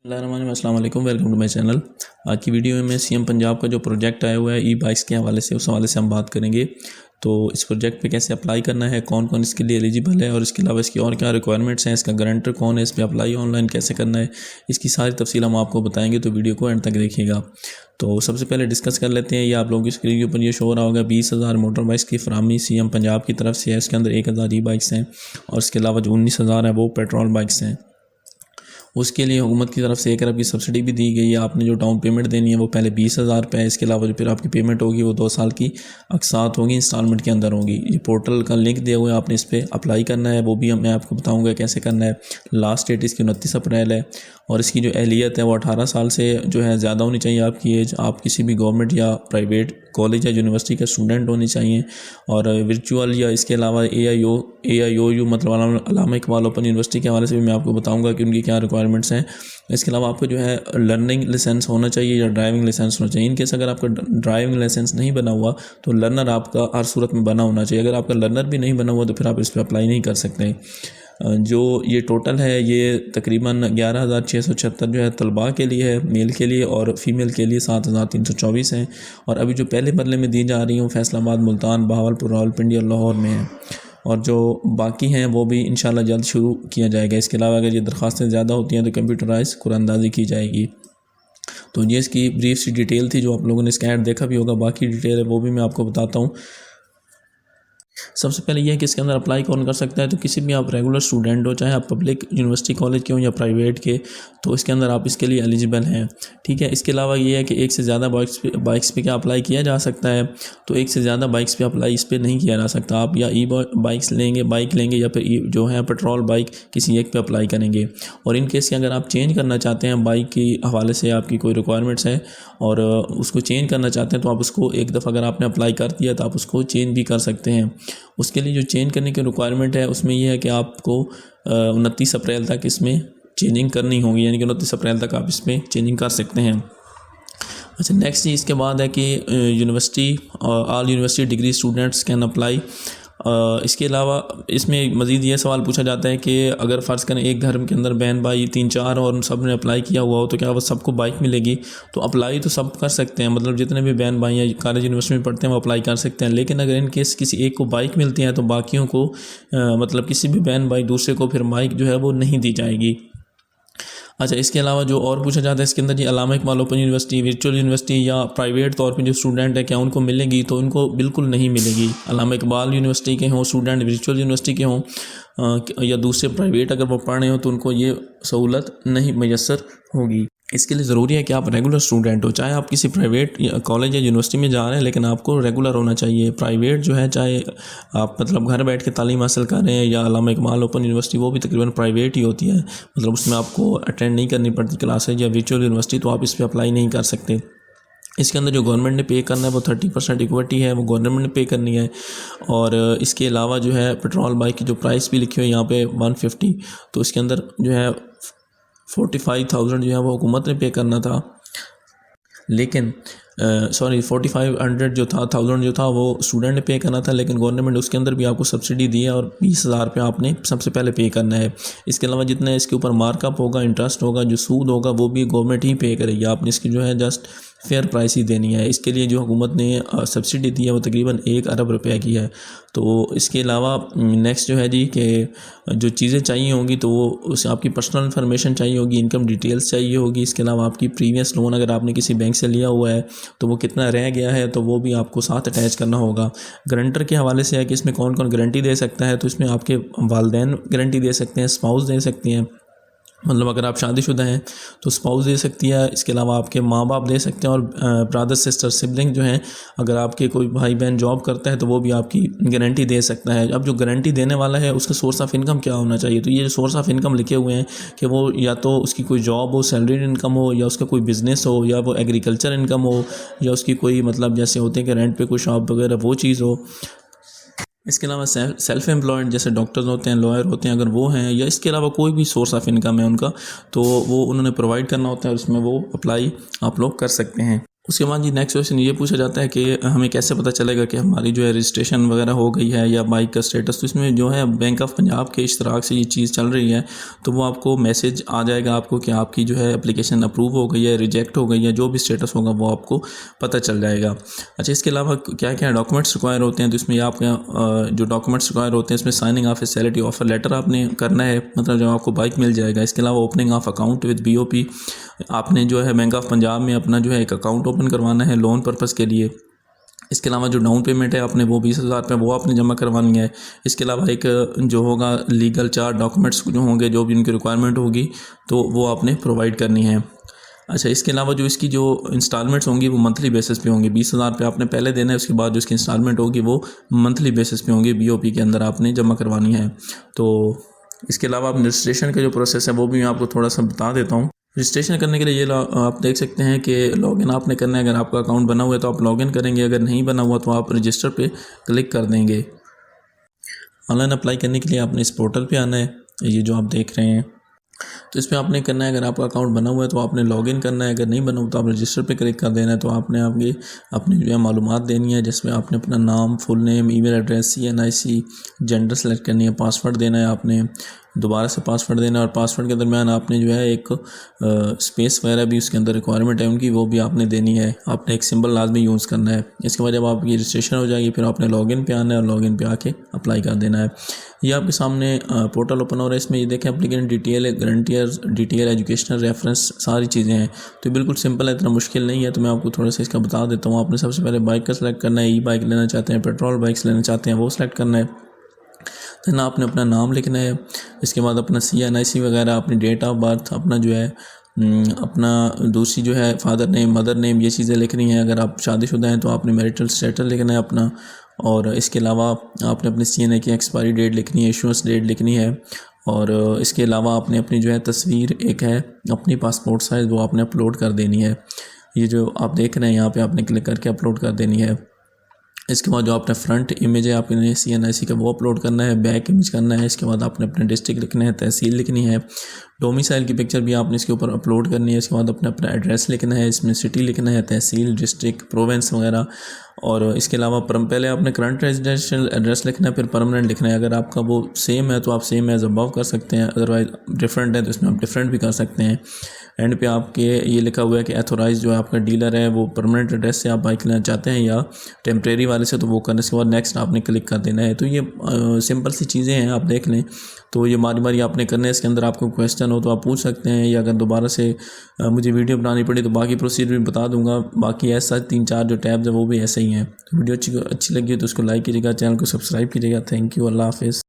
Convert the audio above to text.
अस्सलाम वालेकुम, welcome to my channel. आज की वीडियो में मैं सीएम पंजाब का जो प्रोजेक्ट आया हुआ है ई बाइक्स के हवाले से, उस हवाले से हम बात करेंगे। तो इस प्रोजेक्ट पे कैसे अप्लाई करना है, कौन कौन इसके लिए एलिजिबल है और इसके अलावा इसकी और क्या रिक्वायरमेंट्स हैं, इसका गारंटर कौन है, इस पर अप्लाई ऑनलाइन कैसे करना है, इसकी सारी तफसील हम आपको बताएंगे। तो वीडियो को एंड तक देखिएगा। तो सबसे पहले डिस्कस कर लेते हैं। ये आप लोगों की स्क्रीन के ऊपर ये शो हो रहा होगा 20,000 मोटर बाइक्स की फराहमी सीएम पंजाब की तरफ से है। इसके अंदर 1,000 ई बाइक्स हैं और इसके अलावा जो 19,000 है वो पेट्रोल बाइक्स हैं। उसके लिए हुकूमत की तरफ से 1 अरब की सब्सिडी भी दी गई है। आपने जो डाउन पेमेंट देनी है वो पहले 20,000 रुपये है। इसके अलावा जो फिर आपकी पेमेंट होगी वो 2 साल की अक़सात होगी, इंस्टॉलमेंट के अंदर होगी। ये पोर्टल का लिंक दिया हुआ है, आपने इस पर अप्लाई करना है। वो भी मैं आपको बताऊंगा कैसे करना है। लास्ट डेट इसकी 29 अप्रैल है और इसकी जो एहलियत है वो 18 साल से जो है ज़्यादा होनी चाहिए आपकी एज। आप किसी भी गवर्नमेंट या प्राइवेट कॉलेज या यूनिवर्सिटी का स्टूडेंट होनी चाहिए। और वर्चुअल या इसके अलावा AIOU मतलब अल्लामा इकबाल ओपन यूनिवर्सिटी के हवाले से भी मैं आपको बताऊंगा कि उनकी क्या रिक्वायरमेंट्स हैं। इसके अलावा आपको जो है लर्निंग लाइसेंस होना चाहिए या ड्राइविंग लाइसेंस होना चाहिए। इनकेस अगर आपका ड्राइविंग लाइसेंस नहीं बना हुआ तो लर्नर आपका हर सूरत में बना होना चाहिए। अगर आपका लर्नर भी नहीं बना हुआ तो फिर आप इस पर अप्लाई नहीं कर सकते। जो ये टोटल है ये तकरीबन 11,676 जो है तलबा के लिए है, मेल के लिए, और फीमेल के लिए 7,324 हैं। और अभी जो पहले मरले में दी जा रही हूँ फैसलाबाद, मुल्तान, बहावलपुर, रावलपिंडी और लाहौर में है। और जो बाकी हैं वो भी इंशाल्लाह जल्द शुरू किया जाएगा। इसके अलावा अगर ये दरख्वास्तें ज़्यादा होती हैं तो कंप्यूटराइज कुरानंदाजी की जाएगी। तो ये इसकी ब्रीफ सी डिटेल थी जो आप लोगों ने इसका ऐड देखा भी होगा। बाकी डिटेल है वो भी मैं आपको बताता हूँ। सबसे पहले ये है कि इसके अंदर अप्लाई कौन कर सकता है। तो किसी भी आप रेगुलर स्टूडेंट हो, चाहे आप पब्लिक यूनिवर्सिटी कॉलेज के हो या प्राइवेट के, तो इसके अंदर आप इसके लिए एलिजिबल हैं। ठीक है। इसके अलावा ये है कि एक से ज़्यादा बाइक्स पे क्या अप्लाई किया जा सकता है। तो एक से ज़्यादा बाइक्स पे अप्लाई इस पर नहीं किया जा सकता। आप या बाइक लेंगे या फिर जो है पेट्रोल बाइक किसी एक पे अप्लाई करेंगे। और इन केस के अगर आप चेंज करना चाहते हैं बाइक के हवाले से, आपकी कोई रिक्वायरमेंट्स है और उसको चेंज करना चाहते हैं तो आप उसको एक दफ़ा अगर आपने अप्लाई कर दिया तो आप उसको चेंज भी कर सकते हैं। उसके लिए जो चेंज करने की रिक्वायरमेंट है उसमें यह है कि आपको 29 अप्रैल तक इसमें चेंजिंग करनी होगी, यानी कि 29 अप्रैल तक आप इसमें चेंजिंग कर सकते हैं। अच्छा, नेक्स्ट चीज़ इसके बाद है कि university all university degree students can apply. इसके अलावा इसमें मज़ीद ये सवाल पूछा जाता है कि अगर फ़र्ज़ करें एक घर के अंदर बहन भाई 3-4 और उन सब ने अप्लाई किया हुआ हो तो क्या वो सबको बाइक मिलेगी। तो अप्लाई तो सब कर सकते हैं, मतलब जितने भी बहन भाई या कॉलेज यूनिवर्सिटी में पढ़ते हैं वो अप्लाई कर सकते हैं। लेकिन अगर इन केस किसी एक को बाइक मिलती है तो बाकियों को मतलब किसी भी बहन भाई दूसरे को फिर बाइक जो है वो नहीं दी जाएगी। अच्छा, इसके अलावा जो और पूछा जाता है इसके अंदर जी Allama Iqbal open university, virtual university या प्राइवेट तौर पे जो स्टूडेंट है क्या उनको मिलेगी। तो उनको बिल्कुल नहीं मिलेगी। अल्लामा इकबाल यूनिवर्सिटी के हों स्टूडेंट, वर्चुअल यूनिवर्सिटी के हों या दूसरे प्राइवेट अगर वो पढ़ रहे हो तो उनको ये सहूलत नहीं मैसर होगी। इसके लिए ज़रूरी है कि आप रेगुलर स्टूडेंट हो, चाहे आप किसी प्राइवेट कॉलेज या यूनिवर्सिटी में जा रहे हैं लेकिन आपको रेगुलर होना चाहिए। प्राइवेट जो है चाहे आप मतलब घर बैठ के तालीम हासिल कर रहे हैं या अल्लामा इकबाल ओपन यूनिवर्सिटी वो भी तकरीबन प्राइवेट ही होती है, मतलब उसमें आपको अटेंड नहीं करनी पड़ती क्लासेज, या वर्चुअल यूनिवर्सिटी तो आप इस पर अप्लाई नहीं कर सकते। इसके अंदर जो गवर्नमेंट ने पे करना है वो 30% इक्विटी है, वो गवर्नमेंट ने पे करनी है। और इसके अलावा जो है पेट्रोल बाइक की जो प्राइस भी लिखी हुई है यहाँ पे 150, तो इसके अंदर जो है 45,000 जो है वो हुकूमत ने पे करना था। लेकिन 4500 जो था 1000 जो था वो स्टूडेंट ने पे करना था, लेकिन गवर्नमेंट उसके अंदर भी आपको सब्सिडी दी है और 20,000 रुपये आपने सबसे पहले पे करना है। इसके अलावा जितना इसके ऊपर मार्कअप होगा, इंटरेस्ट होगा, जो सूद होगा वो भी गवर्नमेंट ही पे करेगी। आपने इसकी जो है जस्ट फेयर प्राइस ही देनी है। इसके लिए जो हुकूमत ने सब्सिडी दी है वो तकरीबन 1 अरब रुपये की है। तो इसके अलावा नेक्स्ट जो है जी कि जो चीज़ें चाहिए होंगी तो वो उस आपकी पर्सनल इन्फॉर्मेशन चाहिए होगी, इनकम डिटेल्स चाहिए होगी। इसके अलावा आपकी प्रीवियस लोन अगर आपने किसी बैंक से लिया हुआ है तो वो कितना रह गया है तो वो भी आपको साथ अटैच करना होगा। गारंटर के हवाले से है कि इसमें कौन कौन गारंटी दे सकता है। तो इसमें आपके वालिदैन गारंटी दे सकते हैं, स्पाउस दे सकती हैं, मतलब अगर आप शादीशुदा हैं तो स्पाउस दे सकती है। इसके अलावा आपके माँ बाप दे सकते हैं और ब्रदर सिस्टर सिबलिंग जो हैं, अगर आपके कोई भाई बहन जॉब करता है तो वो भी आपकी गारंटी दे सकता है। अब जो गारंटी देने वाला है उसका सोर्स ऑफ इनकम क्या होना चाहिए। तो ये जो सोर्स ऑफ इनकम लिखे हुए हैं कि वो या तो उसकी कोई जॉब हो, सैलरीड इनकम हो, या उसका कोई बिज़नेस हो, या वो एग्रीकल्चर इनकम हो, या उसकी कोई मतलब जैसे होते हैं कि रेंट पे कोई शॉप वगैरह वो चीज़ हो। इसके अलावा सेल्फ एम्प्लॉयड जैसे डॉक्टर्स होते हैं, लॉयर होते हैं, अगर वो हैं, या इसके अलावा कोई भी सोर्स ऑफ इनकम है उनका, तो वो उन्होंने प्रोवाइड करना होता है, उसमें वो अप्लाई आप लोग कर सकते हैं। उसके बाद जी नेक्स्ट क्वेश्चन ये पूछा जाता है कि हमें कैसे पता चलेगा कि हमारी जो है रजिस्ट्रेशन वगैरह हो गई है या बाइक का स्टेटस। तो इसमें जो है बैंक ऑफ पंजाब के इश्तराक से ये चीज़ चल रही है, तो वो आपको मैसेज आ जाएगा आपको कि आपकी जो है एप्लीकेशन अप्रूव हो गई है, रिजेक्ट हो गई है, जो भी स्टेटस होगा वो आपको पता चल जाएगा। अच्छा, इसके अलावा क्या क्या डॉक्यूमेंट्स रिक्वायर होते हैं, तो इसमें आपका जो डॉक्यूमेंट्स रिक्वायर होते हैं इसमें साइनिंग ऑफ ए सैलरी ऑफर लेटर आपने करना है, मतलब जब आपको बाइक मिल जाएगा। इसके अलावा opening of account with BOP, आपने जो है बैंक ऑफ पंजाब में अपना जो है एक अकाउंट ओपन करवाना है लोन पर्पज़ के लिए। इसके अलावा जो डाउन पेमेंट है आपने वो 20,000 रुपये वो आपने जमा करवानी है। इसके अलावा एक जो होगा लीगल 4 डॉक्यूमेंट्स जो होंगे, जो भी उनकी रिक्वायरमेंट होगी, तो वो आपने प्रोवाइड करनी है। अच्छा, इसके अलावा जो इसकी जो इंस्टॉलमेंट्स होंगी वो मंथली बेसिस पे होंगी। 20,000 रुपये आपने पहले देना है, उसके बाद जो इसकी इंस्टॉलमेंट होगी वो मंथली बेसिस पे होंगी, BOP के अंदर आपने जमा करवानी है। तो इसके अलावा आप रजिस्ट्रेशन का जो प्रोसेस है वो भी मैं आपको थोड़ा सा बता देता हूँ। रजिस्ट्रेशन करने के लिए ये आप देख सकते हैं कि लॉगिन आपने करना है। अगर आपका अकाउंट बना हुआ है तो आप लॉगिन करेंगे, अगर नहीं बना हुआ तो आप रजिस्टर पे क्लिक कर देंगे। ऑनलाइन अप्लाई करने के लिए आपने इस पोर्टल पे आना है, ये जो आप देख रहे हैं, तो इसमें आपने करना है, अगर आपका अकाउंट बना हुआ है तो आपने लॉगिन करना है, अगर नहीं बना हुआ तो आप रजिस्टर पे क्लिक कर देना है। तो आपने अपनी जो है मालूमात देनी है, जिसमें आपने अपना नाम, full name, email address, CNIC, gender select करनी है, पासवर्ड देना है, आपने दोबारा से पासवर्ड देना है, और पासवर्ड के दरमियान आपने जो है एक स्पेस वगैरह भी उसके अंदर रिक्वायरमेंट है उनकी, वो भी आपने देनी है। आपने एक सिंबल लाजमी यूज़ करना है। इसके बाद जब आपकी रजिस्ट्रेशन हो जाएगी फिर आपने लॉगिन पे आना है और लॉगिन पे आके अप्लाई कर देना है। ये आपके सामने पोर्टल ओपन हो रहा है। इसमें ये देखें applicant detail, guarantor detail, educational reference, सारी चीज़ें हैं। तो बिल्कुल सिंपल है, इतना मुश्किल नहीं है। तो मैं आपको थोड़ा सा इसका बता देता हूँ। आपने सबसे पहले बाइक का सिलेक्ट करना है, बाइक लेना चाहते हैं, पेट्रोल बाइक्स लेना चाहते हैं, वो सिलेक्ट करना है। देन आपने अपना नाम लिखना है, इसके बाद अपना CNIC वगैरह, अपनी डेट ऑफ बर्थ, अपना जो है अपना दूसरी जो है फादर नेम, मदर नेम, ये चीज़ें लिखनी है। अगर आप शादीशुदा हैं तो आपने मैरिटल स्टेटस लिखना है अपना, और इसके अलावा आपने अपने CNA की एक्सपायरी डेट लिखनी है, इशूएंस डेट लिखनी है, और इसके अलावा आपने अपनी जो है तस्वीर एक है अपनी पासपोर्ट साइज़, वो आपने अपलोड कर देनी है। ये जो आप देख रहे हैं यहाँ पे आपने क्लिक करके अपलोड कर देनी है। इसके बाद जो आपने फ्रंट इमेज है आपने CNIC का वो अपलोड करना है, बैक इमेज करना है। इसके बाद आपने अपने डिस्ट्रिक्ट लिखना है, तहसील लिखनी है, डोमिसाइल की पिक्चर भी आपने इसके ऊपर अपलोड करनी है। इसके बाद अपने अपना एड्रेस लिखना है, इसमें सिटी लिखना है, तहसील, डिस्ट्रिक्ट, प्रोविंस वगैरह। और इसके अलावा पहले आपने करंट रेजिडेंशियल एड्रेस लिखना है, फिर परमानेंट लिखना है। अगर आपका वो सेम है तो आप सेम एज अबव कर सकते हैं, अदरवाइज डिफरेंट है तो इसमें आप डिफरेंट भी कर सकते हैं। एंड पे आपके ये लिखा हुआ है कि एथोराइज जो है आपका डीलर है वो परमानेंट एड्रेस से आप बाइक लेना चाहते हैं या टेम्प्रेरी वाले से, तो वो करने के बाद नेक्स्ट आपने क्लिक कर देना है। तो ये सिंपल सी चीज़ें हैं, आप देख लें। तो ये बारी बारी आपने करना है। इसके अंदर आपको क्वेश्चन हो तो आप पूछ सकते हैं, या अगर दोबारा से मुझे वीडियो बनानी पड़ी तो बाकी प्रोसीजर भी बता दूंगा। बाकी ऐसा 3-4 जो टैब्स है वो भी ऐसे ही हैं। तो वीडियो अच्छी लगी हो तो उसको लाइक कीजिएगा, चैनल को सब्सक्राइब कीजिएगा। थैंक यू, अल्लाह हाफिज़।